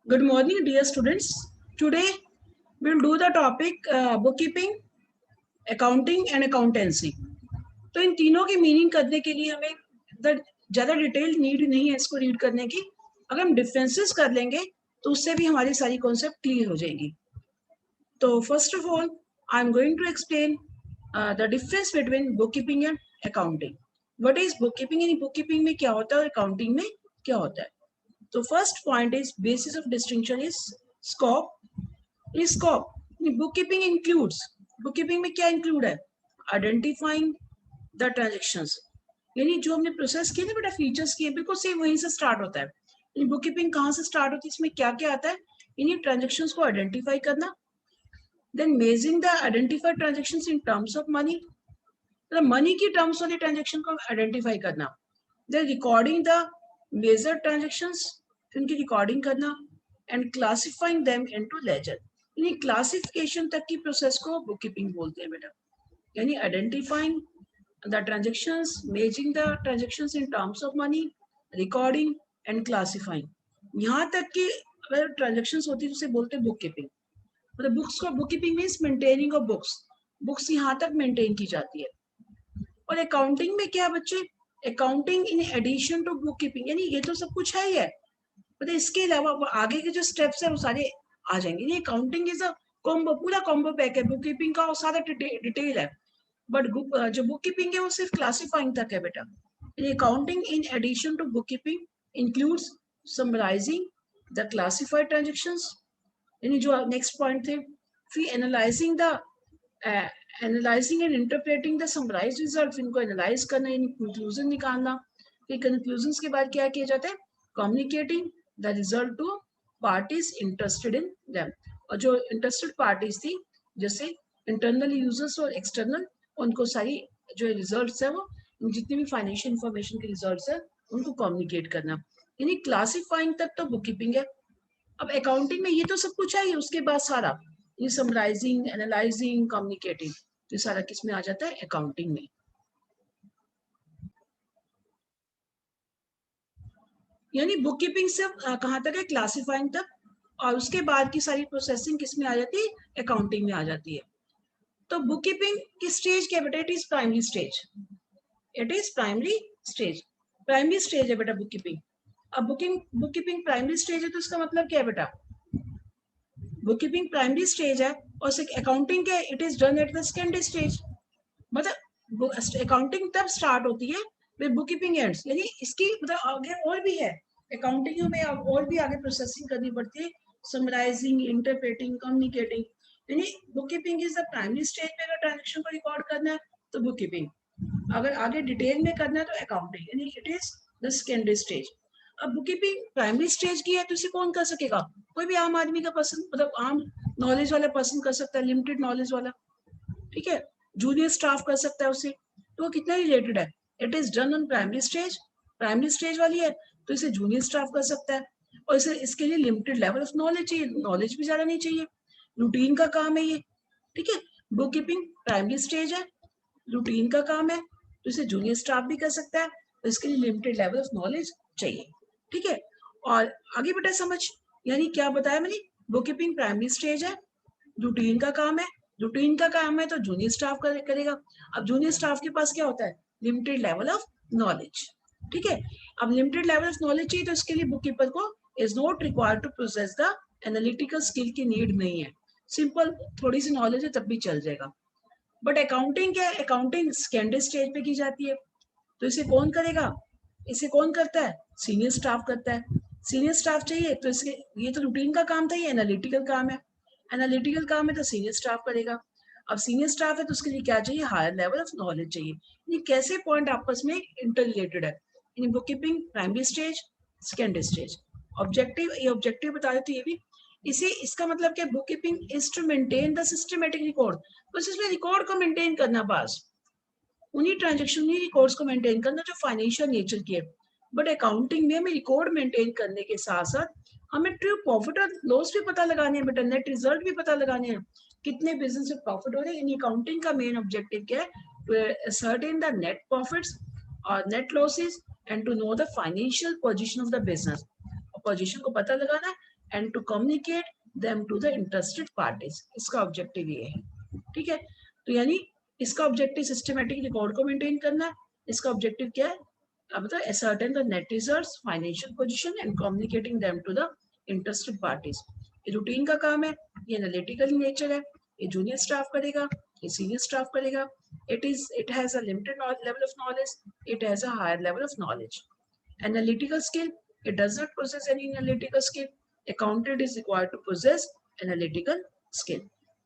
Good morning, dear students. Today we'll do the topic bookkeeping, accounting and accountancy. तो इन तीनों की meaning करने के लिए हमें ज़्यादा डिटेल नीड नहीं है इसको रीड करने की. अगर हम डिफरेंसेस कर लेंगे तो उससे भी हमारी सारी कॉन्सेप्ट क्लियर हो जाएगी. तो first of all I am going to explain the difference between bookkeeping and accounting. What is bookkeeping? यानी बुककीपिंग में क्या होता है और अकाउंटिंग में क्या होता है. तो first point is basis of distinction is scope. Scope bookkeeping includes, bookkeeping में क्या इंक्लूड है? आइडेंटिफाइंग द ट्रांजेक्शंस, यानी जो हमने प्रोसेस किए ना बेटा, फीचर्स किए, बिल्कुल सेम वहीं से स्टार्ट होता है. यानी बुककीपिंग कहाँ से स्टार्ट होती है, इसमें क्या क्या आता है? यानी ट्रांजेक्शंस को आइडेंटिफाई करना, then measuring the identified transactions in terms of money, मतलब मनी की टर्म्स वाली ट्रांजेक्शन को आइडेंटिफाई करना, then recording the measure transactions, उनकी रिकॉर्डिंग करना, and classifying them into ledger. यानी क्लासिफिकेशन तक की प्रोसेस को बुककीपिंग बोलते हैं बेटा. यानी identifying the transactions, measuring the transactions in terms of money, recording and classifying. यहाँ तक की अगर ट्रांजेक्शंस होती है तो उसे बोलते हैं बुककीपिंग. मतलब बुक्स को, bookkeeping means maintaining of books, books यहाँ तक मेंटेन की जाती है. और अकाउंटिंग में क्या बच्चे? Accounting in addition to bookkeeping, यानी ये तो सब कुछ है ही है, मतलब इसके अलावा आगे के जो स्टेप्स है वो सारे आ जाएंगे. ये अकाउंटिंग इज अ कॉम्बो, पूरा कॉम्बो पैक है. बुककीपिंग का और सारा डिटेल है, बट जो बुककीपिंग है वो सिर्फ क्लासिफाइंग तक है बेटा. Accounting in addition to bookkeeping includes summarising the classified transactions, यानी जो नेक्स्ट पॉइंट थे, फिर analysing the analysing and interpreting the summarised result, इनको एनालाइज करना यानी कंक्लूजन निकालना. फिर कंक्लूजन के बाद क्या किया जाता है? Communicating the result to parties interested in them. और जो इंटरेस्टेड पार्टीज थी, जैसे इंटरनल यूजर्स और एक्सटर्नल, उनको सारी जो रिजल्ट्स है वो, जितनी भी फाइनेंशियल इंफॉर्मेशन के रिजल्ट्स है उनको कम्युनिकेट करना. यानी क्लासिफाइंग तक तो बुककीपिंग है. अब अकाउंटिंग में ये तो सब कुछ है, उसके बाद सारा ये समराइजिंग, एनालाइजिंग, कम्युनिकेटिंग, ये सारा किस में आ जाता है? अकाउंटिंग में. यानी बुककीपिंग से कहाँ तक है? क्लासिफाइंग तक. और उसके बाद की सारी प्रोसेसिंग किस में आ जाती है? अकाउंटिंग में आ जाती है. तो बुककीपिंग की स्टेज क्या बेटा? It is primary stage. It is primary stage. Primary stage है बेटा बुककीपिंग. अब बुककीपिंग प्राइमरी स्टेज है तो इसका मतलब क्या है बेटा? बुककीपिंग प्राइमरी स्टेज है और अकाउंटिंग के it is done at the secondary stage. मतलब अकाउंटिंग तब स्टार्ट होती है फिर बुककीपिंग एंड्स. यानी इसकी मतलब आगे और भी है अकाउंटिंग में, और भी आगे प्रोसेसिंग करनी पड़ती है, समराइजिंग, इंटरप्रेटिंग, कम्युनिकेटिंग. यानी bookkeeping is the primary stage पे अगर ट्रांजेक्शन को रिकॉर्ड करना है तो बुककीपिंग, अगर आगे डिटेल में करना है तो अकाउंटिंग, यानी it is the secondary stage. अब बुककीपिंग प्राइमरी स्टेज की है तो इसे कौन कर सकेगा? कोई भी आम आदमी का पर्सन, मतलब आम नॉलेज वाला पर्सन कर सकता है, लिमिटेड नॉलेज वाला. ठीक है, जूनियर स्टाफ कर सकता है उसे. तो वो कितना रिलेटेड है? It is done on primary stage. Primary stage वाली है तो इसे जूनियर स्टाफ कर सकता है. और इसे इसके लिए लिमिटेड लेवल ऑफ नॉलेज चाहिए, नॉलेज भी ज्यादा नहीं चाहिए, रूटीन का काम है ये. ठीक है, बुक कीपिंग प्राइमरी स्टेज है, रूटीन का काम है, तो इसे जूनियर स्टाफ भी कर सकता है, तो इसके लिए लिमिटेड लेवल ऑफ नॉलेज चाहिए. ठीक है, और आगे बेटा समझ, यानी क्या बताया मैंने? बुक कीपिंग प्राइमरी स्टेज है, रूटीन का काम है, रूटीन का काम है तो जूनियर स्टाफ करेगा. अब जूनियर स्टाफ के पास क्या होता है? Limited level of knowledge. ठीक है, अब लिमिटेड लेवल ऑफ नॉलेज चाहिए तो इसके लिए बुक कीपर को is not required to process the analytical skill की नीड नहीं है. सिंपल थोड़ी सी नॉलेज है तब भी चल जाएगा. बट अकाउंटिंग क्या है? अकाउंटिंग सेकेंडरी स्टेज पे की जाती है, तो इसे कौन करेगा? इसे कौन करता है? सीनियर स्टाफ करता है. सीनियर स्टाफ चाहिए तो इसके, ये तो रूटीन का काम था, ये एनालिटिकल काम है. एनालिटिकल काम है तो सीनियर स्टाफ करेगा. अब सीनियर स्टाफ है तो उसके लिए क्या चाहिए? हायर लेवल ऑफ नॉलेज चाहिए. ये कैसे पॉइंट आपस में इंटर रिलेटेड है. In bookkeeping primary stage, secondary stage. Objective, ये ऑब्जेक्टिव बता देते ये भी. इसे, इसका मतलब क्या? Bookkeeping is to maintain the systematic record. बस इसमें रिकॉर्ड को मेंटेन करना, बस उन्हीं ट्रांजेक्शन, उन्हीं रिकॉर्ड्स को मेंटेन करना जो फाइनेंशियल नेचर की है. बट अकाउंटिंग में हमें रिकॉर्ड मेंटेन करने के साथ साथ हमें ट्रू प्रॉफिट और लॉस भी पता लगाने हैं बेटा, नेट रिजल्ट भी पता लगाने हैं, कितने बिजनेस में प्रॉफिट हो रहे हैं. इन अकाउंटिंग का मेन ऑब्जेक्टिव क्या है? To ascertain the net profits और net losses and to know the financial position of the business. Position को पता लगाना है, and to communicate them to the interested parties. इसका ऑब्जेक्टिव ये है, ठीक है। तो यानी इसका ऑब्जेक्टिव सिस्टमेटिक रिकॉर्ड को मेंटेन करना है, इसका ऑब्जेक्टिव क्या है, मतलब ascertain the net results, financial position and communicating them to the interested parties. ये रूटीन का काम है, ये एनालिटिकल नेचर है, ये जूनियर स्टाफ करेगा, ये सीनियर स्टाफ करेगा. It has a limited level of knowledge, it has a higher level of knowledge. Analytical skill, it does not possess any analytical skill. Accountant is required to possess analytical skill.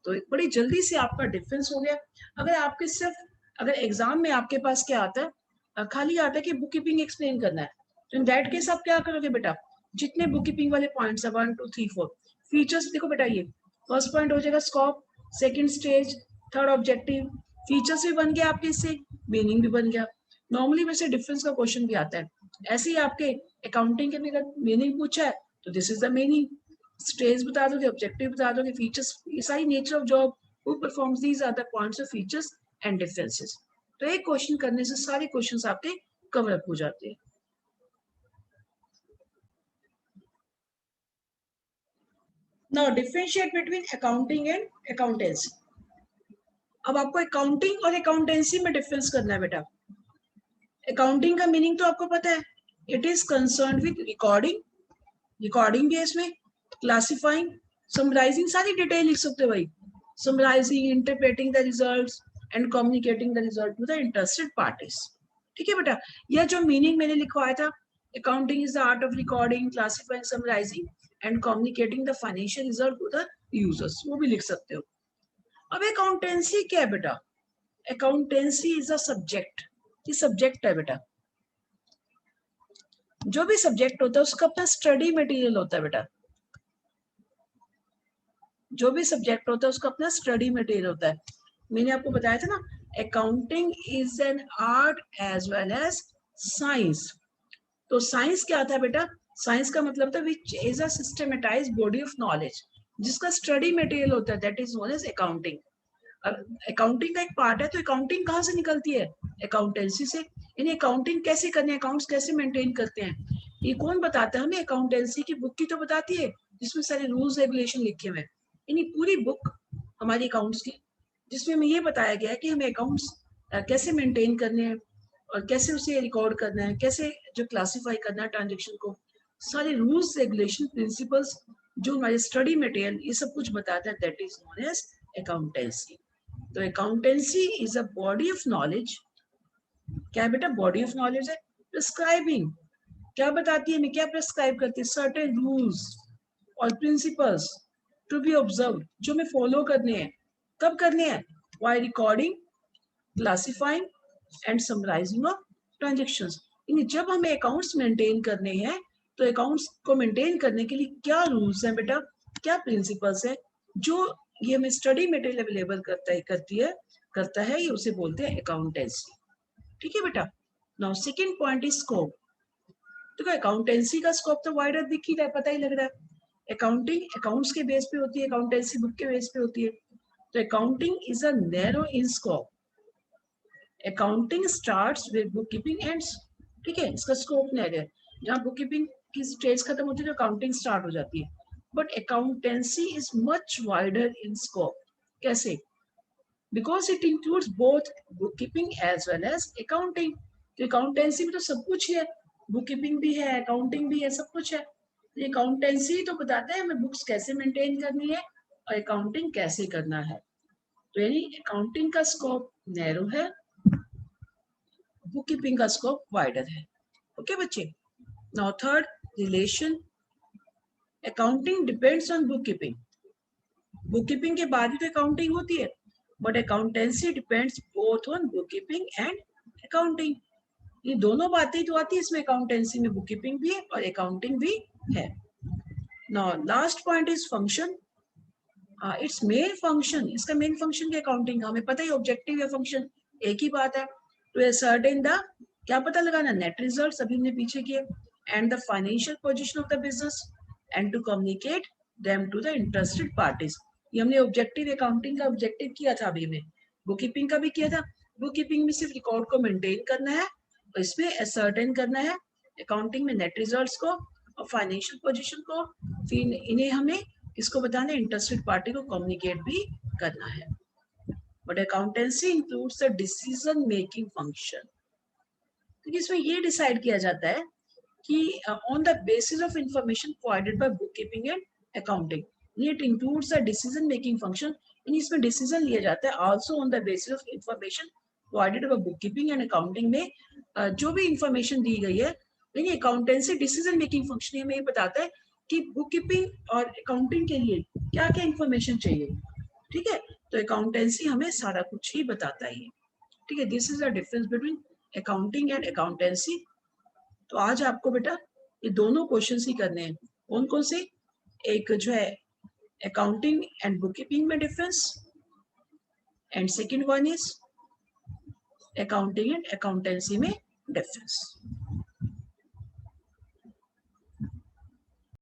तो बड़ी जल्दी से आपका difference हो गया. अगर आपके सिर्फ अगर एग्जाम में आपके पास क्या आता है, खाली आता है कि बुक कीपिंग एक्सप्लेन करना है, तो इन दैट केस आप क्या करोगे बेटा, जितने बुक कीपिंग वाले पॉइंट्स है 1 2 3 4 फीचर्स देखो बेटा, ये फर्स्ट पॉइंट हो जाएगा scope, second stage, third objective, features भी बन गया आपके, इससे मीनिंग भी बन गया. नॉर्मली वैसे डिफरेंस का क्वेश्चन भी आता है, ऐसे ही आपके अकाउंटिंग के अंदर मीनिंग पूछा है तो this is the meaning, stage बता दोगे, ऑब्जेक्टिव बता दोगे, फीचर्स, ये सारी nature of job, who performs, these are the points of features and differences. तो एक क्वेश्चन करने से सारे क्वेश्चंस आपके कवर अप हो जाते हैं. Now differentiate between accounting and accountancy. अब आपको अकाउंटिंग और अकाउंटेंसी में डिफरेंस करना है बेटा. अकाउंटिंग का मीनिंग तो आपको पता है, it is concern with recording, recording भी है इसमें, क्लासिफाइंग, समराइजिंग, सारी डिटेल लिख सकते हो भाई, summarising, interpreting the results and communicating the result to the interested parties. ठीक है बेटा, यह जो मीनिंग मैंने लिखवाया था, accounting is the art of recording, classifying, summarising and communicating the financial result to the users, वो भी लिख सकते हो. अब अकाउंटेंसी क्या है बेटा, अकाउंटेंसी इज अ सब्जेक्ट, ये सब्जेक्ट है बेटा. जो भी सब्जेक्ट होता है उसका अपना स्टडी मटेरियल होता है बेटा, जो भी सब्जेक्ट होता है उसका अपना स्टडी मटेरियल होता है. मैंने आपको बताया था ना, accounting is an art as well as science. तो साइंस क्या था बेटा, साइंस का मतलब था which is a systematised body of knowledge, जिसका स्टडी मटेरियल होता है, that is known as accounting. अब अकाउंटिंग का एक पार्ट है, तो अकाउंटिंग कहाँ से निकलती है, अकाउंटेंसी से. यानी अकाउंटिंग कैसे करनी है, अकाउंट्स कैसे मेंटेन करते हैं, ये कौन बताता है हमें, अकाउंटेंसी की बुक की तो बताती है, जिसमें सारे रूल्स रेगुलेशन लिखे हुए हैं. यानी पूरी बुक हमारी अकाउंट्स की, जिसमें हमें ये बताया गया है कि हमें अकाउंट्स कैसे मेंटेन करने हैं और कैसे उसे रिकॉर्ड करना है, कैसे जो क्लासिफाई करना है ट्रांजेक्शन को, सारे रूल्स रेगुलेशन प्रिंसिपल्स जो हमारे स्टडी मटेरियल, ये सब कुछ बताता है, that is known as accountancy. तो accountancy is a body of knowledge. क्या है बेटा, बॉडी ऑफ नॉलेज है. प्रिस्क्राइबिंग, क्या बताती है हमें, क्या प्रिस्क्राइब करती है, सर्टेन रूल्स और प्रिंसिपल्स टू बी ऑब्जर्व, जो हमें फॉलो करने हैं. कब करने हैं, while recording, classifying and summarising of transactions. जब हमें अकाउंट्स मेंटेन करने हैं, तो अकाउंट्स को मेंटेन करने के लिए क्या रूल्स हैं बेटा, क्या प्रिंसिपल्स है, जो ये हमें स्टडी मटेरियल अवेलेबल करता है, ये उसे बोलते हैं अकाउंटेंसी. ठीक है बेटा. Now second point is scope. देखो अकाउंटेंसी का स्कोप तो वाइडर दिख ही रहा है, पता ही लग रहा है. अकाउंटिंग अकाउंट्स के बेस पे होती है, अकाउंटेंसी बुक के बेस पे होती है. तो accounting is a narrow in scope. Accounting starts with book keeping ends. ठीक है, इसका स्कोप नैरो है, जहाँ बुक कीपिंग की स्टेज खत्म होती है तो अकाउंटिंग स्टार्ट हो जाती है. But accountancy is much wider in scope. कैसे, because it includes both bookkeeping as well as accounting. तो अकाउंटेंसी में तो सब कुछ है, बुक कीपिंग भी है, अकाउंटिंग भी है, सब कुछ है. ये अकाउंटेंसी तो बताता है हमें बुक्स कैसे मेंटेन करनी है और अकाउंटिंग कैसे करना है. तो यानी अकाउंटिंग का स्कोप नैरो है, बुक कीपिंग का स्कोप वाइडर है. ओके बच्चे. Now third, relation. Accounting depends on book keeping. Book keeping के बाद ही तो अकाउंटिंग होती है, but accountancy depends both on book keeping and accounting. ये दोनों बातें तो आती है इसमें, अकाउंटेंसी में बुक कीपिंग भी है और अकाउंटिंग भी है. Now last point is function. It's main function, इसका मेन फंक्शन क्या, अकाउंटिंग का हमें पता ही, ऑब्जेक्टिव या फंक्शन एक ही बात है. तो असर्टेन द, क्या पता लगाना, नेट रिजल्ट अभी हमने पीछे किए, and the financial position of the business and to communicate them to the interested parties. ये हमने ऑब्जेक्टिव अकाउंटिंग का ऑब्जेक्टिव किया था, अभी में बुक कीपिंग का भी किया था. बुक कीपिंग में सिर्फ रिकॉर्ड को मेंटेन करना है और इसमें असर्टेन करना है, अकाउंटिंग में नेट रिजल्ट्स को और फाइनेंशियल पोजीशन को, फिर इन्हें हमें इसको बताना है, इंटरेस्टेड पार्टी को कम्युनिकेट भी करना है। But accountancy includes the decision making function, तो इसमें ये डिसाइड किया जाता है कि on the basis of information provided by book keeping and accounting, it includes the decision making function, इसमें डिसीजन लिया जाता है also on the basis of information provided by book keeping and accounting में जो भी इंफॉर्मेशन दी गई है, लेकिन अकाउंटेंसी डिसीजन मेकिंग फंक्शन हमें ये बताता है कि बुक कीपिंग और अकाउंटिंग के लिए क्या क्या इंफॉर्मेशन चाहिए। ठीक है, तो अकाउंटेंसी हमें सारा कुछ ही बताता है। ठीक है, this is the difference between accounting and accountancy. तो आज आपको बेटा ये दोनों क्वेश्चंस ही करने हैं। कौन कौन से? एक जो है अकाउंटिंग एंड बुक कीपिंग में difference, and second one is accounting and accountancy में डिफरेंस।